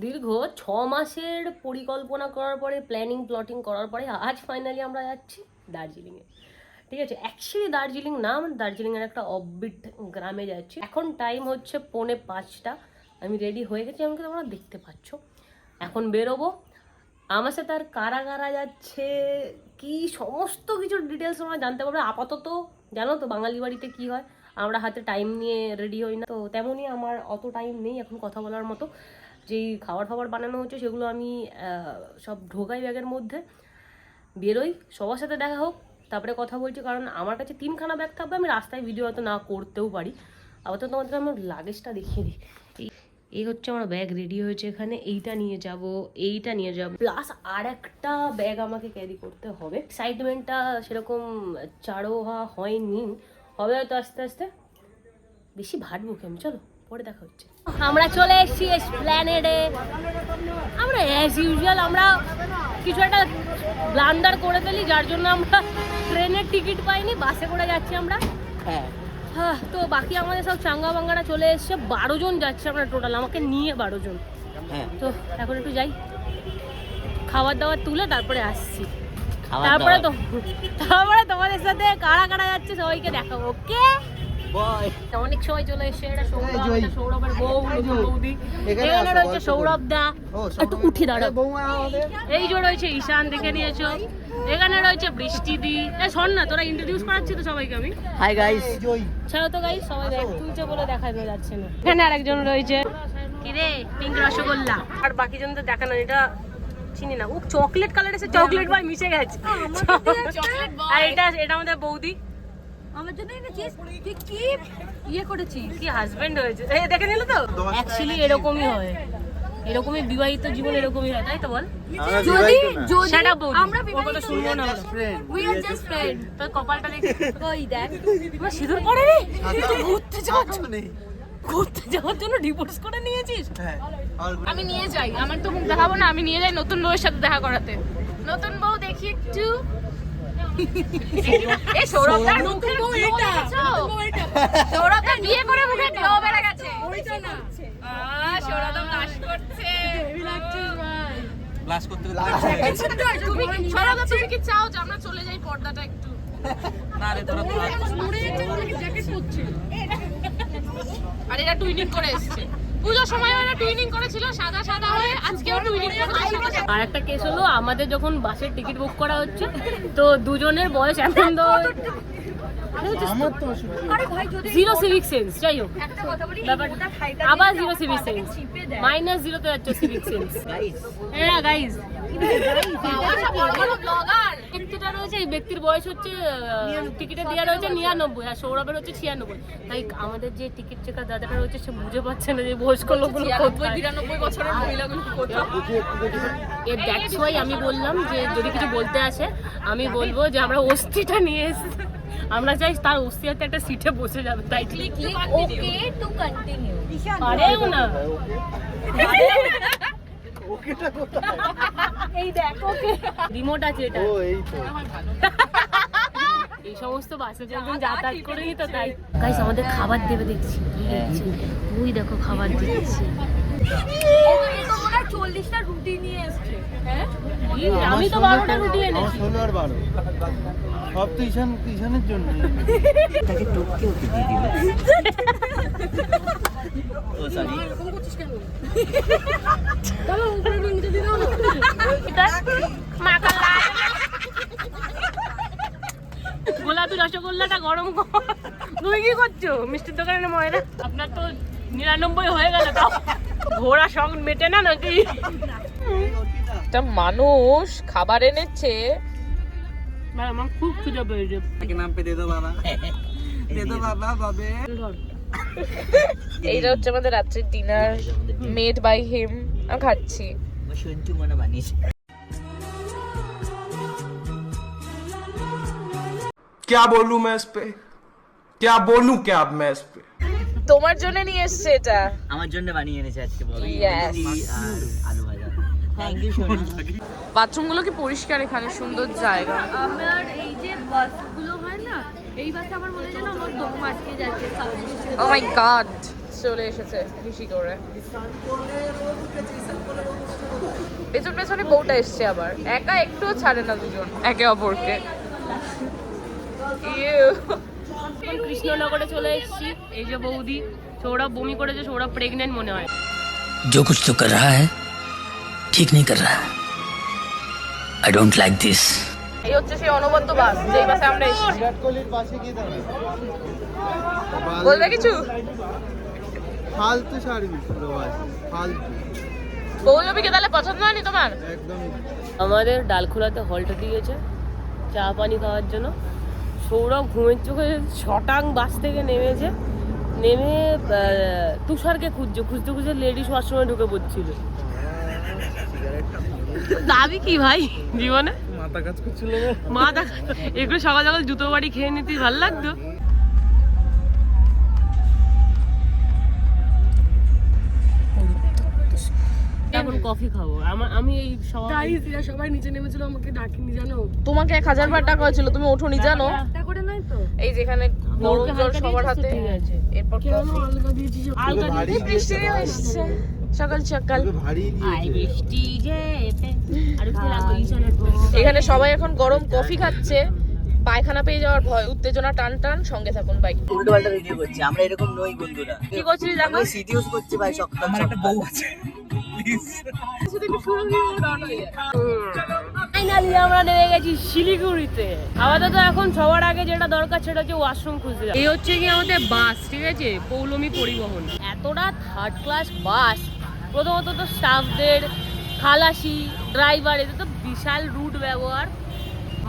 দীর্ঘ 6 মাসের পরিকল্পনা করার পরে, প্ল্যাটিং করার পরে আজ ফাইনালি আমরা যাচ্ছি দার্জিলিংয়ে। ঠিক আছে, অ্যাকচুয়ালি দার্জিলিং না, দার্জিলিংয়ের একটা অফবিট গ্রামে যাচ্ছি। এখন টাইম হচ্ছে 4:45। আমি রেডি হয়ে গেছি, আমাকে তোমরা দেখতে পাচ্ছ। এখন বেরোবো। আমার সাথে আর কারা কারা যাচ্ছে, কি সমস্ত কিছু ডিটেলস তোমরা জানতে পারবে। আপাতত জানো তো বাঙালি বাড়িতে কি হয়, আমরা হাতে টাইম নিয়ে রেডি হই না, তো তেমনই আমার অত টাইম নেই এখন কথা বলার মতো। যেই খাবার বানানো হচ্ছে সেগুলো আমি সব ঢোকাই ব্যাগের মধ্যে, বেরোই, সবার সাথে দেখা হোক, তারপরে কথা বলছি। কারণ আমার কাছে 3খানা ব্যাগ থাকবে, আমি রাস্তায় ভিডিও হয়তো না করতেও পারি। আবার তো তোমাদের আমার লাগেজটা দেখিয়ে দিই। এই হচ্ছে আমার ব্যাগ রেডি হয়েছে এখানে। এইটা নিয়ে যাব প্লাস আর একটা ব্যাগ আমাকে ক্যারি করতে হবে। এক্সাইটমেন্টটা সেরকম চাড়ো হয়নি, হবে হয়তো আস্তে আস্তে। বেশি ভাটবো কেমন, চলো পরে দেখা হচ্ছে। আমরা চলে এসেছি এসপ্ল্যানেডে। আমরা অ্যাজ ইউজুয়াল আমরা কিছু একটা ব্লান্ডার করে ফেলি, যার জন্য আমরা ট্রেনের টিকিট পাইনি, বাসে করে যাচ্ছি আমরা। হ্যাঁ, তো বাকি আমাদের সব চাঙ্গা বাঙ্গারা চলে এসছে। 12 জন যাচ্ছে আমরা টোটাল, আমাকে নিয়ে 12 জন। তো এখন একটু যাই, খাবার দাবার তুলে তারপরে আসছি। তারপরে তোমাদের সাথে কারা কারা যাচ্ছে সবাইকে দেখাবো। ওকে, অনেক সময় চলে এসছে। এটা সৌরভের বৌদি, এখানে রয়েছে সৌরভ দা, একটু উঠি দাঁড়াও। এই যে রয়েছে ঈশান, দেখে নিয়েছো। এখানে রয়েছে বৃষ্টি দি। শোন না, তোরা ইন্ট্রোডিউস করাচ্ছি তো সবাইকে আমি। Hi guys. ছাড়ো তো গাইস, সবাই ব্যাগ তুলছে বলে দেখা যাচ্ছে না। এখানে আরেকজন রয়েছে, কি রে, পিঙ্ক রসগোল্লা। আর বাকি জন তো দেখানো, এটা চিনি না। ও চকলেট কালার এসে চকলেট ভাই মিশে গেছে। আর এটা আমাদের বৌদি, আমার জন্য এনেছিস তুই, কি ইয়ে করেছিস, কি হাজবেন্ড হয়েছে। এই দেখে নিলে তো, অ্যাকচুয়ালি এরকমই হয়, এরকমই বিবাহিত জীবন এরকমই হয়, তাই তো বল? যদি সেটা বল, আমরা বিবাহিত শুনবো না, উই আর জাস্ট ফ্রেন্ড। তোর কপালটা দেখ, কই দেখ, আমার সিঁদুর পড়ে রে। তুই ঘুরতে যাওয়ার জন্য ডিভোর্স করে নিয়েছিস? আমি নিয়ে যাই, আমার তো মুখ দেখাবো না, আমি নিয়ে যাই নতুন বউয়ের সাথে দেখা করাতে। নতুন বউ দেখি একটু। এই সৌরভদার মুখের বউ এটা, সৌরভদা বিয়ে করে মুখে গ্লো বেড়ে গেছে। ওইটা না, সৌরভদা ব্লাশ করছে, হেভি লাগছে ভাই, ব্লাশ করতে তুমি সৌরভদা, তুমি কি চাও যে আমরা চলে যাই পর্দাটা একটু? না রে, তোরা তো মরে যাচ্ছে, তোমাকে জ্যাকেট পরছে। আর এটা টুইনিং করে এসেছে, পুজোর সময় ওরা টুইনিং করেছিল সাদা সাদা হয়ে, আজকেও টুইনিং করেছে। আর একটা কেস হলো, আমাদের যখন বাসের টিকিট বুক করা হচ্ছে, তো দুজনের বয়স এখন তো জিরো সিভিক সেন্স। যাই হোক, আবার জিরো সিভিক সেন্স, -0 তে যাচ্ছে সিভিক সেন্স। হ্যাঁ গাইজ, ব্যক্তিটা রয়েছে, এই ব্যক্তির বয়স হচ্ছে, টিকিটে দেওয়া রয়েছে 99, আর সৌরভের হচ্ছে 96। তাই আমাদের যে টিকিট চেকার দাদাটা রয়েছে, সে বুঝে পাচ্ছে না যে বয়স্ক লোকগুলো 92 বছরের মহিলাগুলো কোথায়। দ্যাটস ওয়াই আমি বললাম যে যদি কিছু বলতে আসে, আমি বলবো যে আমরা অস্থিটা নিয়ে এসেছি, আমরা চাই তার অস্থি হাতে একটা সিটে বসে যাবে। তাই ওকে টু কন্টিনিউ, পারেও না। ওকেটা কোথায়? এই দেখ, ওকে রিমোট আছে এটা। ও এই তো, এই সমস্ত বাসে যখন যাতায়াত করেই তো, তাই গাইস আমাদের খাবার দেবে দেখছি। ওই দেখো খাবার দিচ্ছে। তো 40টা রুটি নিয়ে এসেছে। হ্যাঁ, আমি তো 12টা রুটি এনেছি। 16 আর 12 সব তো ঈশানের জন্য। তাকে টপকে ওকে দিয়ে দিল। ও সরি, এরকম করছিস কেন? চলো উপরে নিয়ে দিয়ে দাও না। এটা মাখালা গোলাপি রসগোল্লাটা গরম কর। তুই কি করছো মিষ্টির দোকানে ময়রা? আপনার তো 99 হয়ে গেল, তাও ঘোড়া শখ মেটে না নাকি? একটা মানুষ খাবার এনেছে, আমার খুব খিদে পেয়েছে। নাম পে দে দো বাবা, দে দো বাবা বাবে। এইটা হচ্ছে আমাদের রাত্রির ডিনার, মেড বাই হিম। আমি খাচ্ছি। সঞ্জু মনে বানিয়েছে। क्या बोलूं मैं इस पे, क्या बोलूं क्या अब मैं इस पे। তোমার জন্য নিয়ে এসেছে এটা, আমার জন্য বানিয়ে এনেছে আজকে বড় Yes. আর আলু ভাজা। থ্যাংক ইউ সোনা। বাথরুমগুলো কি পরিষ্কার, এখানে সুন্দর জায়গা। আমার এই যে বাসগুলো হয় না, এই বাসে আমার মনে হয় যেন আমার দম আটকে যাচ্ছে। ও মাই গড, চলে এসেছে বেশি করে। পেছন পেছনে বউটা এসছে আবার, একা একটুও ছাড়ে না দুজন একে অপরকে। কৃষ্ণনগরে চলে এসেছি। এই যে বৌদি, সৌরভ বমি করেছে, সৌরভ প্রেগনেন্ট মনে হয়। जो कुछ तो कर रहा है ठीक नहीं कर रहा। I don't like this. এই হচ্ছে সেই অনবদ্য বাস, যেই বাসে আমরা এসেছি। বিরাট কোহলির পাশে গিয়ে দাঁড়ায়। বলবে কিছু? ফালতু সার্ভিস পুরো ভাই, ফালতু পৌলমীকে তাহলে পছন্দ হয়নি তোমার? একদম। আমাদের ডালখোলাতে হল্ট দিয়েছে চা পানি খাওয়ার জন্য। সৌরভ ঘুমের চোখে শটাং বাস থেকে নেমেছে, নেমে তুষারকে খুঁজতে খুঁজতে লেডিস ওয়াশরুমে ঢুকে পড়ছিল। দাবি কি ভাই জীবনে? মাথা কাজ করছিল। মাথা এগুলো সকাল সকাল জুতো বাড়ি খেয়ে নিতে ভালো লাগতো। এখন কফি খাবো। আমি এই সবাই নিচে নেমেছিল, আমাকে ডাকিনি জানো। তোমাকে 1000 বার টাকা হয়েছিল, তুমি ওঠোনি জানো? করে নাই তো এই যেখানে গরম জল সবার হাতে, ঠিক আছে। এরপর আলগা দিয়েছি আলগা ভারী বৃষ্টি আসছে সকাল সকাল। ভারী আই দিয়েছে। বৃষ্টি যে আর একটু লাগবে ঈশানের তো। এখানে সবাই এখন গরম কফি খাচ্ছে, পায়খানা পেয়ে যাওয়ার ভয়, উত্তেজনা টান টান। সঙ্গে থাকুন বাইক। উল্টো পাল্টা ভিডিও করছি, আমরা এরকম নই বন্ধুরা। কি করছিস জানো? আমি সিটিউস করছি ভাই, সকাল আমার একটা বউ আছে। ফাইনালি আমরা নেমে গেছি শিলিগুড়িতে। আমাদের তো এখন সবার আগে যেটা দরকার সেটা হচ্ছে ওয়াশরুম খুঁজতে যাওয়া। এই হচ্ছে কি আমাদের বাস, ঠিক আছে, পৌলমী পরিবহন। এতটা থার্ড ক্লাস বাস। প্রথমত তো স্টাফদের, খালাসি, ড্রাইভার, এদের তো বিশাল রুট ব্যবহার।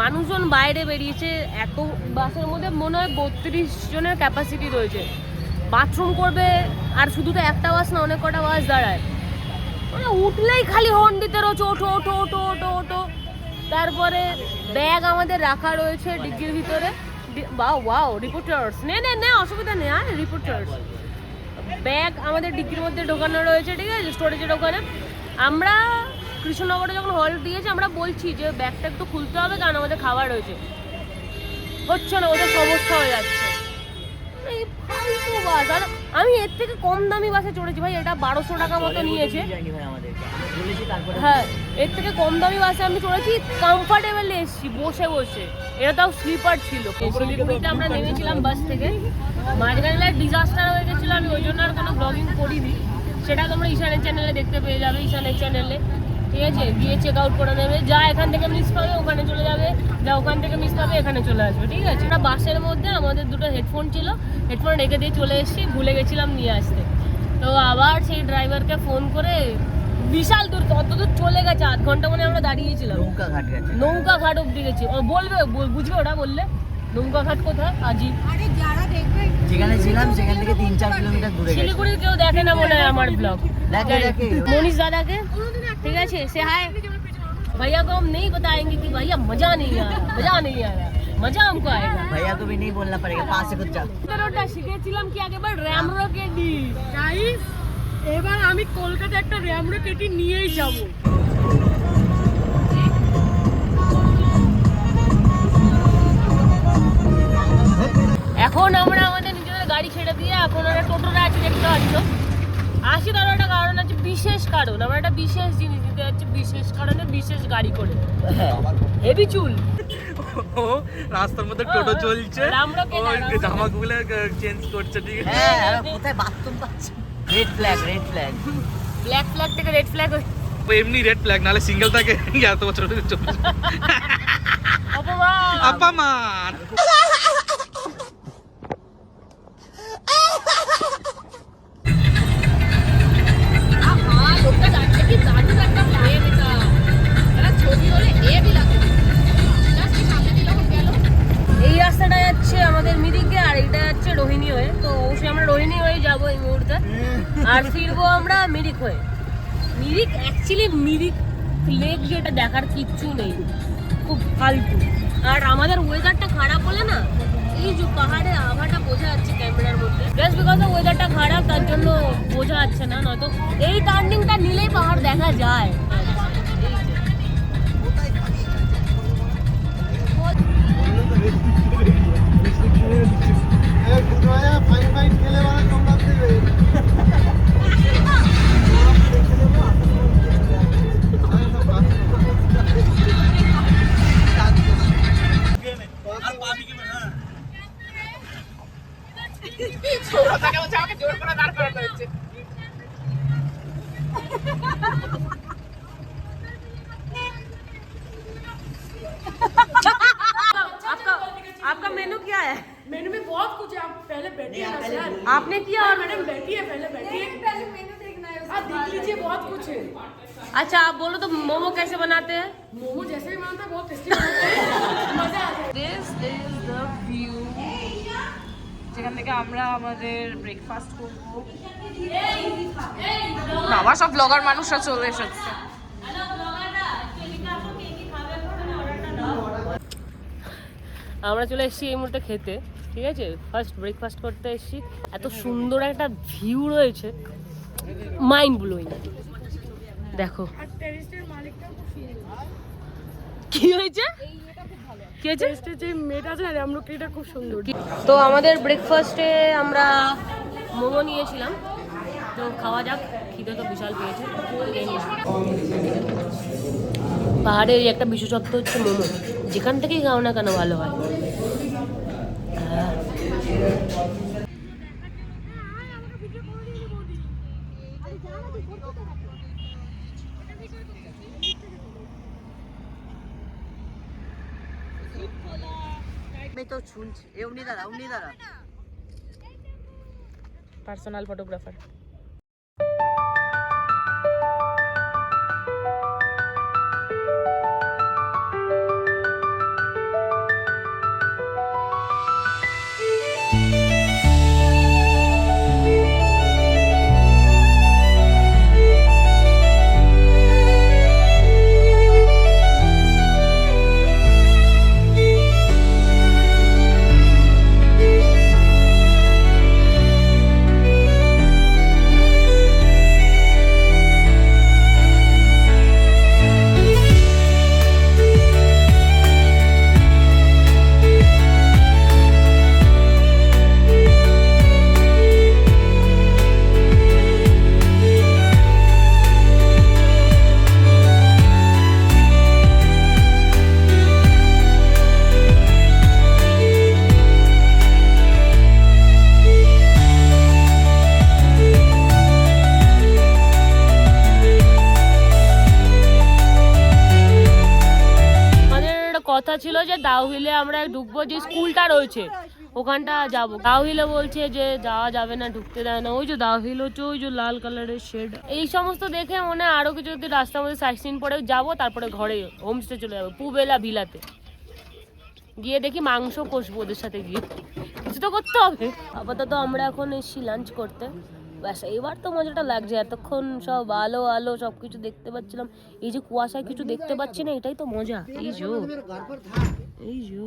মানুষজন বাইরে বেরিয়েছে। এত বাসের মধ্যে মনে হয় 32 জনের ক্যাপাসিটি রয়েছে। বাথরুম করবে, আর শুধু তো একটা বাস না, অনেক কটা বাস দাঁড়ায়। মানে উঠলেই খালি হর্ন দিতে রয়েছে, ওঠো ওঠো ওঠো ওঠো ওঠো। তারপরে ব্যাগ আমাদের রাখা রয়েছে ডিগ্গির ভিতরে। ওয়াও রিপোর্টার্স, নে অসুবিধা নেই, আর রিপোর্টার্স। ব্যাগ আমাদের ডিগ্গির মধ্যে ঢোকানো রয়েছে, ঠিক আছে, স্টোরেজের ওখানে। আমরা কৃষ্ণনগরে যখন হল্ট দিয়েছি, আমরা বলছি যে ব্যাগটা একটু খুলতে হবে, কারণ আমাদের খাবার রয়েছে। হচ্ছে না, ওদের সমস্যা হয়ে যাচ্ছে। এই ফালতু বাস। আর আমি এর থেকে কম দামি বাসে চড়েছি ভাই, এটা 1200 টাকা মতো নিয়েছে। হ্যাঁ, এর থেকে কম দামি বাসে আমি চড়েছি, কমফর্টেবলি এসেছি বসে বসে। এটা তাও স্লিপার ছিল। শিলিগুড়িতে আমরা নেমেছিলাম বাস থেকে, মাঝখানে ডিজাস্টার হয়ে গেছিলো। আমি ওই জন্য আর কোনো ব্লগিং করিনি, সেটা তোমরা ঈশানের চ্যানেলে দেখতে পেয়ে যাবে, ঈশানের চ্যানেলে, ঠিক আছে। গিয়ে চেক আউট করে নেবে, যা এখান থেকে মিস পাবে ওখানে চলে যাবে, যা ওখান থেকে মিস পাবে এখানে চলে আসবে, ঠিক আছে। আমরা বাসের মধ্যে আমাদের দুটো হেডফোন ছিল, হেডফোন রেখে দিয়ে চলে এসেছি, ভুলে গেছিলাম নিয়ে আসতে। তো আবার সেই ড্রাইভারকে ফোন করে, বিশাল দূর, কত দূর চলে গেছে, 8 ঘন্টা মানে আমরা দাঁড়িয়েছিলাম। নৌকা ঘাট গেছে। নৌকা ঘাট অব্দি গেছি। ও বলবে, বুঝবে ওটা বললে নৌকা ঘাট কোথায়। আজিব। যেখানে ছিলাম সেখান থেকে 3-4 কিলোমিটার দূরে গেছে। শিলিগুড়ি কেউ দেখে না মনে হয় আমার ব্লগ। দেখে। मोनिश दादा के, ठीक है, से हाय। भैया को हम नहीं बताएंगे कि भैया मजा नहीं आ रहा, मजा नहीं आ रहा, मजा हमको आएगा। भैया को भी नहीं बोलना पड़ेगा, पास से कुछ जा। ওটা শিখেছিলাম কি আগেবার র্যামরো কেডি। গাইস, এবার আমি কলকাতা একটা র্যামরো কেডি নিয়েই যাব। এখন আমরা আমাদের নিজেদের গাড়ি ছেড়ে দিয়ে আপনারা টোটোটা আছে দেখতে পাচ্ছ। 80 টাকা কারণ আছে, বিশেষ কারণ। আমরা একটা বিশেষ জিনিস দিতে যাচ্ছি, বিশেষ কারণে বিশেষ গাড়ি করে। হেভি চুল। রাস্তার মধ্যে টোটো চলছে, রামরকে জামাগুলো চেঞ্জ করছে, ঠিক আছে। হ্যাঁ, কোথায় বাথরুম পাচ্ছে? Red flag, red flag. Black flag থেকে রেড ফ্ল্যাগ। এমনি রেড ফ্ল্যাগ, নাহলে সিঙ্গেল থাকে। এত বছর ধরে চলছে। অপমান। অপমান। লোকটা যাচ্ছে কি দারুণ একটা ফ্লেম, এটা ছবি হলে হেভি লাগে। জাস্ট সামনে দিয়ে যখন গেল, এই রাস্তাটা যাচ্ছে আমাদের মিরিকে, আর এটা যাচ্ছে রোহিণী হয়ে। তো অবশ্যই আমরা রোহিণী হয়ে যাবো এই মুহূর্তে, আর ফিরবো আমরা মিরিক হয়ে। মিরিক অ্যাকচুয়ালি মিরিক লেক যেটা দেখার কিচ্ছু নেই, খুব ফালতু। আর আমাদের ওয়েদারটা খারাপ হলে না, এই যে পাহাড়ের আভাটা বোঝা যাচ্ছে ক্যামেরার মধ্যে। জাস্ট বিকজ ওয়েদারটা খারাপ, তার জন্য বোঝা যাচ্ছে না, নয়তো এই টার্নিংটা নিলেই পাহাড় দেখা যায়। ফাইন খেলে মানে তোমরা आपने किया और मैडम बैठिए पहले बैठिए आप देख लीजिए बहुत कुछ है अच्छा आप बोलो तो मोमो कैसे बनाते हैं मोमो जैसे भी बनाता है बहुत टेस्टी बनाते हैं मजा आ जाए দিস ইজ দ্য ভিউ যেখান থেকে আমরা আমাদের ব্রেকফাস্ট করব বাবা সব ব্লগার মানুষরা চলে এসেছে আমরা চলে এসেছি এই মুহূর্তে খেতে ঠিক আছে ফার্স্ট ব্রেকফাস্ট করতে এসেছি এত সুন্দর একটা ভিউ রয়েছে মাইন্ড ব্লোয়িং দেখো আর টেরিস্টের মালিকটাও খুব সুন্দর কি হয়েছে কি হয়েছে টেরিস্টের যে মেয়েটা আছে না রামলোকটা খুব সুন্দর তো আমাদের ব্রেকফাস্টে আমরা মোমো নিয়েছিলাম তো খাওয়া যাক খিদে তো বিশাল পেয়েছে পাহাড়ের এই একটা বিশেষত্ব হচ্ছে মোমো যেখান থেকেই খাও না কেন ভালো হয় পার্সোনাল ফটোগ্রাফার কথা ছিল যে দাউহিলে আমরা ঢুকবো যে স্কুলটা রয়েছে ওখানটা যাবো দাউহিলে বলছে যে যাওয়া যাবে না ঢুকতে দেয় না ওই যে দাউহিল হচ্ছে ওই যে লাল কালারের শেড এই সমস্ত দেখে মনে হয় আরো কিছু যদি রাস্তার মধ্যে সাইট সিন পরে যাবো তারপরে ঘরে হোমস্টে চলে যাবো পুবেলা ভিলাতে গিয়ে দেখি মাংস কষবো ওদের সাথে গিয়ে কিছু তো করতে হবে আপাতত আমরা এখন এসেছি লাঞ্চ করতে ব্যাস এবার তো মজাটা লাগছে এতক্ষণ সব আলো আলো সব কিছু দেখতে পাচ্ছিলাম এই যে কুয়াশায় কিছু দেখতে পাচ্ছি না এটাই তো মজা এই যে এই যে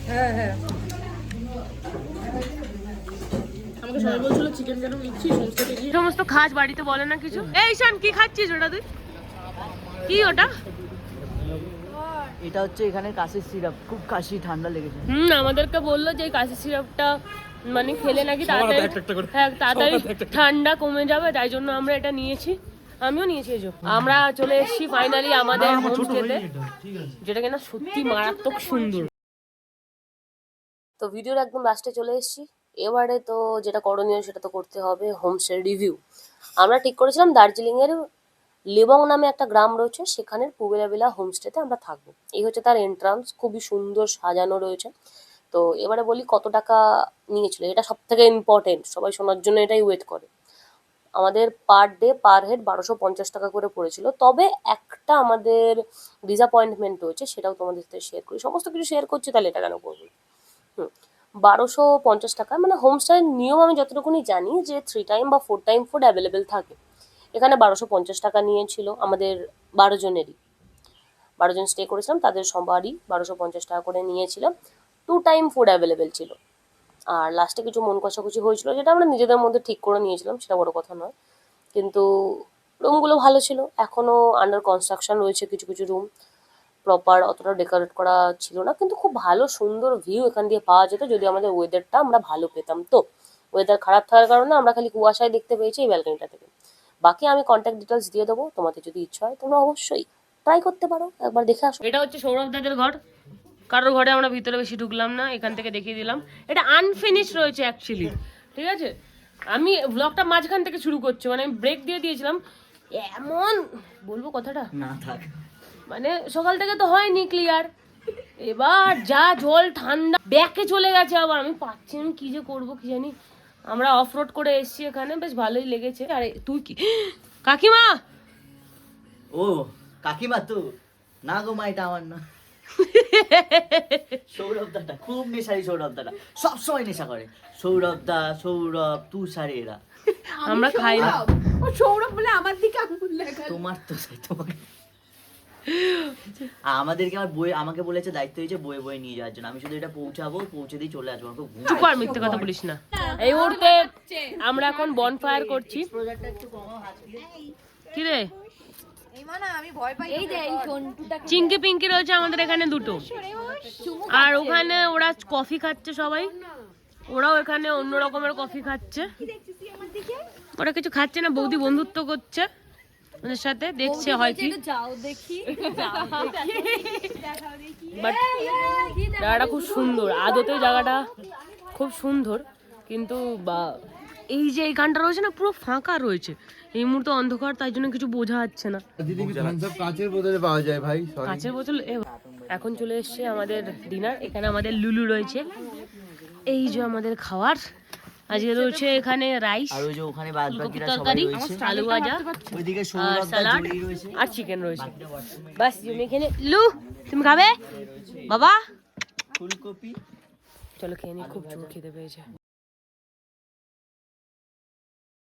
হ্যাঁ হ্যাঁ আমাকে সবাই বলছিল চিকেন কেন নিচ্ছি সংস্থাতে গিয়ে সমস্ত খাস বাড়িতে বলে না কিছু এই শান কি খাচ্ছিস ওটা তুই কি ওটা এটা হচ্ছে এখানে কাশির সিরাপ খুব কাশি ঠান্ডা লেগেছে আমাদেরকে বললো যে কাশি সিরাপটা মানে খেলে নাকি তাড়াতাড়ি হ্যাঁ তাড়াতাড়ি ঠান্ডা কমে যাবে তাই জন্য আমরা এটা নিয়েছি আমিও নিয়েছি এই যে আমরা চলে এসেছি ফাইনালি আমাদের হোমস্টেতে যেটা কিনা সত্যি মারাত্মক সুন্দর তো ভিডিওর একদম লাস্টে চলে এসেছি এবারে তো যেটা করণীয় সেটা তো করতে হবে হোমস্টে রিভিউ আমরা ঠিক করেছিলাম দার্জিলিং এর লিবং নামে একটা গ্রাম রয়েছে সেখানের পুবেলা ভিলা হোমস্টেতে আমরা থাকবো এই হচ্ছে তার এন্ট্রান্স খুবই সুন্দর সাজানো রয়েছে তো এবারে বলি কত টাকা নিয়েছিল এটা সব থেকে ইম্পর্টেন্ট সবাই শোনার জন্য এটাই ওয়েট করে আমাদের পার ডে পার হেড 1250 টাকা করে পড়েছিল তবে একটা আমাদের ডিসঅ্যাপয়েন্টমেন্ট রয়েছে সেটাও তোমাদের সাথে শেয়ার করি সমস্ত কিছু শেয়ার করছি তাহলে এটা কেন করবো 1250 টাকা মানে হোমস্টের নিয়ম আমি যতটুকুনি জানি যে 3 টাইম বা 4 টাইম ফুড অ্যাভেলেবেল থাকে এখানে 1250 টাকা নিয়েছিল আমাদের 12 জনেরই 12 জন স্টে করেছিলাম তাদের সবারই 1250 টাকা করে নিয়েছিল 2 টাইম ফুড অ্যাভেলেবেল ছিল আর লাস্টে কিছু মন কষাকষি হয়েছিল যেটা আমরা নিজেদের মধ্যে ঠিক করে নিয়েছিলাম সেটা বড় কথা নয় কিন্তু রুমগুলো ভালো ছিল এখনও আন্ডার কনস্ট্রাকশন রয়েছে কিছু কিছু রুম প্রপার অতটা ডেকোরেট করা ছিল না কিন্তু খুব ভালো সুন্দর ভিউ এখান দিয়ে পাওয়া যেত যদি আমাদের ওয়েদারটা আমরা ভালো পেতাম তো ওয়েদার খারাপ থাকার কারণে আমরা খালি কুয়াশায় দেখতে পেয়েছি এই ব্যালকনিটা থেকে বাকি আমি কন্ট্যাক্ট ডিটেলস দিয়ে দেবো তোমাদের যদি ইচ্ছা হয় তোমরা অবশ্যই ট্রাই করতে পারো একবার দেখে আসো এটা হচ্ছে সৌরভ দাদের ঘর কারোর ঘরে আমরা ভিতরে বেশি ঢুকলাম না এখান থেকে দেখিয়ে দিলাম এটা আনফিনিশ রয়েছে অ্যাকচুয়ালি ঠিক আছে আমি ব্লগটা মাঝখান থেকে শুরু করছি মানে আমি ব্রেক দিয়ে দিয়েছিলাম এমন বলবো কথাটা না থাক মানে সকাল থেকে তো হয়নি ক্লিয়ার, এবার যা জল ঠান্ডা ব্যাকে চলে গেছে আবার। আমি পাচ্ছি না কি যে করবো কি জানি। আমরা অফ রোড করে এসেছি এখানে, বেশ ভালোই লেগেছে। আরে তুই কি কাকিমা? ও কাকিমা তো না গো মা, এটা আমার না। সৌরভ দাটা খুব নেশারি, সৌরভ দাটা সবসময় নেশা করে। সৌরভ দা, সৌরভ, তুষার এরা আমরা খাই না। ও সৌরভ বলে আমার দিকে আঙুল দেখা। তোমার তো তোমাকে আমাদেরকে আমার বই আমাকে বলেছে দায়িত্ব হয়েছে বয়ে বয়ে নিয়ে যাওয়ার জন্য। আমি শুধু এটা পৌঁছাবো, পৌঁছে দিয়ে চলে আসবো। আমাকে ঘুম চুপ কর, মিথ্যে কথা বলিস না। এই মুহূর্তে আমরা এখন বনফায়ার করছি। কি রে চিঙ্কি পিঙ্কি রয়েছে আমাদের এখানে দুটো, আর ওখানে ওরা কফি খাচ্ছে সবাই। ওরাও এখানে অন্য রকমের কফি খাচ্ছে। ওরা কিছু খাচ্ছে না, বৌদি বন্ধুত্ব করছে ওদের সাথে, দেখছে হয় কি। বাট জায়গাটা খুব সুন্দর, আদতে জায়গাটা খুব সুন্দর, কিন্তু বা এই যে এইখানটা রয়েছে না পুরো ফাঁকা রয়েছে এই মুহূর্তে, অন্ধকার, তাই জন্য কিছু বোঝা যাচ্ছে না। দিদি সব কাঁচের বোতলে পাওয়া যায় ভাই, সরি। কাঁচের বোতল। এখন চলে এসছে আমাদের ডিনার। এখানে আমাদের লুলু রয়েছে, এই যে আমাদের খাবার। আজকে রয়েছে এখানে রাইস, আর ওই যে ওখানে বাদ বাকিরা সবাই তরকারি, রয়েছে। আলু ভাজা, ওইদিকে আর সৌরভ দা স্যালাড জড়িয়ে রয়েছে। আর চিকেন রয়েছে। বাস তুমি এখানে লু, তুমি খাবে বাবা? ফুলকপি। চলো খেয়ে নি, খুব জোর খেতে পেয়েছে।